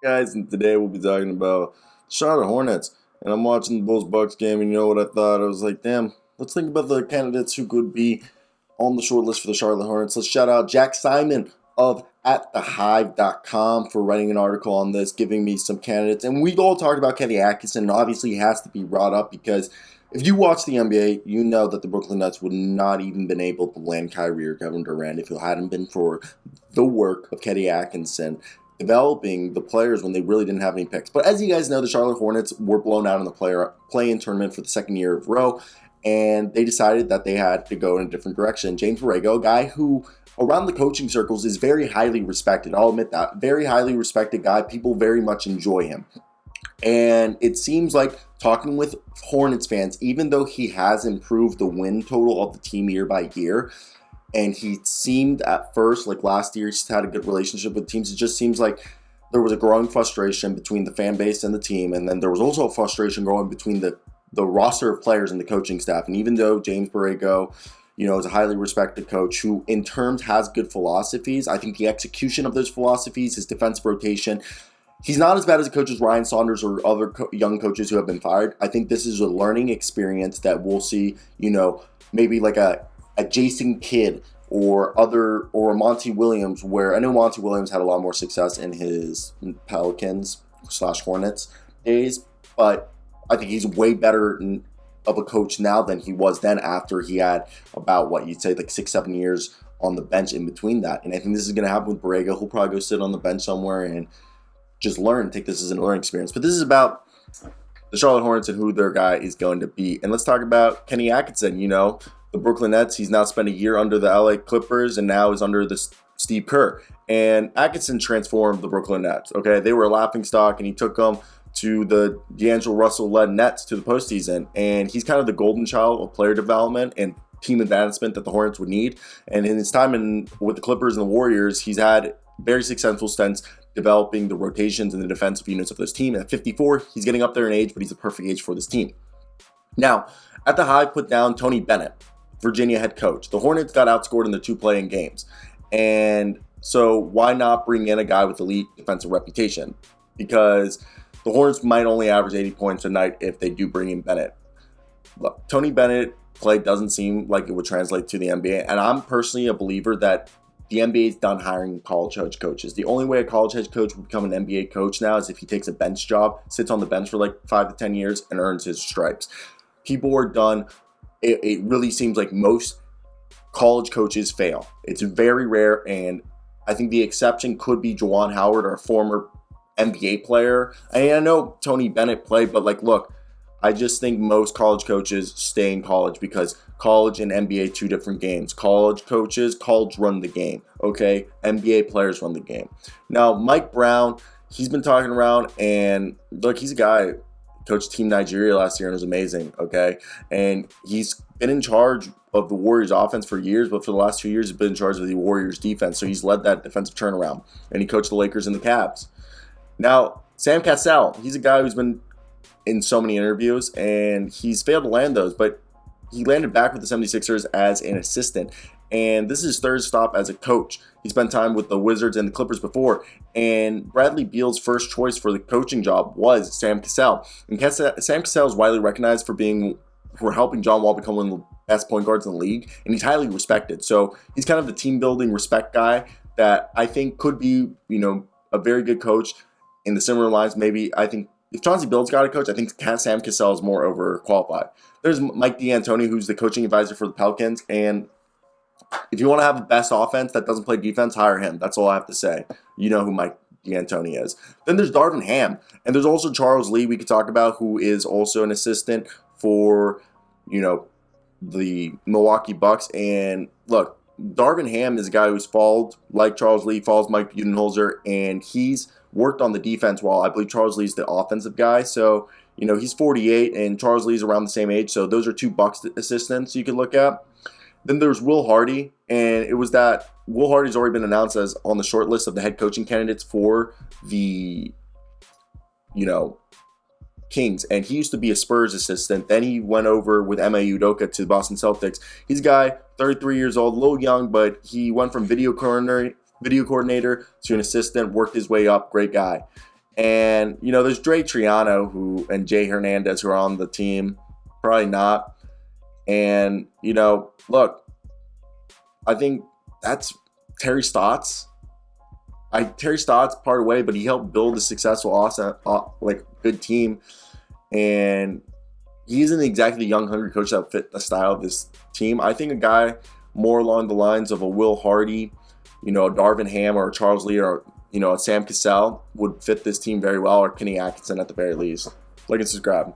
Guys, and today we'll be talking about Charlotte Hornets. And I'm watching the Bulls-Bucks game, and you know what I thought? I was like, damn, let's think about the candidates who could be on the short list for the Charlotte Hornets. Let's shout out Jack Simon of atthehive.com for writing an article on this, giving me some candidates. And we've all talked about Kenny Atkinson, and obviously he has to be brought up because if you watch the NBA, you know that the Brooklyn Nets would not even been able to land Kyrie or Kevin Durant if it hadn't been for the work of Kenny Atkinson developing the players when they really didn't have any picks. But as you guys know, the Charlotte Hornets were blown out in the play-in tournament for the second year of row, and they decided that they had to go in a different direction. James Borrego, a guy who around the coaching circles is very highly respected. I'll admit that. Very highly respected guy. People very much enjoy him. And it seems like talking with Hornets fans, even though he has improved the win total of the team year by year, and he seemed at first, like last year, he's had a good relationship with teams. It just seems like there was a growing frustration between the fan base and the team. And then there was also a frustration growing between the roster of players and the coaching staff. And even though James Borrego, is a highly respected coach who in terms has good philosophies, I think the execution of those philosophies, his defensive rotation, he's not as bad as a coach as Ryan Saunders or other young coaches who have been fired. I think this is a learning experience that we'll see, maybe like a Jason Kidd or a Monty Williams, where I know Monty Williams had a lot more success in his Pelicans/Hornets days, but I think he's way better of a coach now than he was then after he had about what you'd say like 6-7 years on the bench in between that. And I think this is going to happen with Borrego. He'll probably go sit on the bench somewhere and just learn, take this as a learning experience. But this is about the Charlotte Hornets and who their guy is going to be. And let's talk about Kenny Atkinson, the Brooklyn Nets. He's now spent a year under the LA Clippers and now is under the Steve Kerr. And Atkinson transformed the Brooklyn Nets. Okay, they were a laughingstock, and he took them to the D'Angelo Russell-led Nets to the postseason. And he's kind of the golden child of player development and team advancement that the Hornets would need. And in his time with the Clippers and the Warriors, he's had very successful stints developing the rotations and the defensive units of this team. And at 54, he's getting up there in age, but he's a perfect age for this team. Now, at the Hive put down Tony Bennett, Virginia head coach. The Hornets got outscored in the 2 play-in games. And so why not bring in a guy with elite defensive reputation? Because the Hornets might only average 80 points a night if they do bring in Bennett. Look, Tony Bennett play doesn't seem like it would translate to the NBA. And I'm personally a believer that the NBA is done hiring college head coaches. The only way a college head coach would become an NBA coach now is if he takes a bench job, sits on the bench for like 5 to 10 years, and earns his stripes. People are done. It really seems like most college coaches fail. It's very rare, and I think the exception could be Juwan Howard, or a former NBA player. I know Tony Bennett played, but look, I just think most college coaches stay in college because college and NBA, 2 different games. College coaches, college run the game, okay? NBA players run the game. Now, Mike Brown, he's been talking around, and look, he's a guy coached Team Nigeria last year and was amazing, okay? And he's been in charge of the Warriors offense for years, but for the last 2 years, he's been in charge of the Warriors defense. So he's led that defensive turnaround, and he coached the Lakers and the Cavs. Now, Sam Cassell, he's a guy who's been in so many interviews, and he's failed to land those, but he landed back with the 76ers as an assistant. And this is his third stop as a coach. He spent time with the Wizards and the Clippers before. And Bradley Beal's first choice for the coaching job was Sam Cassell. And Sam Cassell is widely recognized for helping John Wall become one of the best point guards in the league. And he's highly respected. So he's kind of the team building respect guy that I think could be, a very good coach in the similar lines. Maybe I think if Chauncey Billups got a coach, I think Sam Cassell is more overqualified. There's Mike D'Antoni, who's the coaching advisor for the Pelicans, and if you want to have the best offense that doesn't play defense, hire him. That's all I have to say. You know who Mike D'Antoni is. Then there's Darvin Ham, and there's also Charles Lee we could talk about, who is also an assistant for, the Milwaukee Bucks. And look, Darvin Ham is a guy who's followed, like Charles Lee, follows Mike Budenholzer, and he's worked on the defense while I believe Charles Lee's the offensive guy. So, he's 48 and Charles Lee's around the same age. So those are 2 Bucks assistants you could look at. Then there's Will Hardy, and it was that Will Hardy's already been announced as on the short list of the head coaching candidates for the, Kings. And he used to be a Spurs assistant. Then he went over with Ime Udoka to the Boston Celtics. He's a guy, 33 years old, a little young, but he went from video coordinator to an assistant, worked his way up, great guy. And, there's Dre Triano and Jay Hernandez who are on the team. Probably not. And, look, I think that's Terry Stotts. Terry Stotts parted way, but he helped build a successful, awesome, good team. And he isn't exactly the young, hungry coach that fit the style of this team. I think a guy more along the lines of a Will Hardy, Darvin Ham or Charles Lee or, Sam Cassell would fit this team very well, or Kenny Atkinson at the very least. Like and subscribe.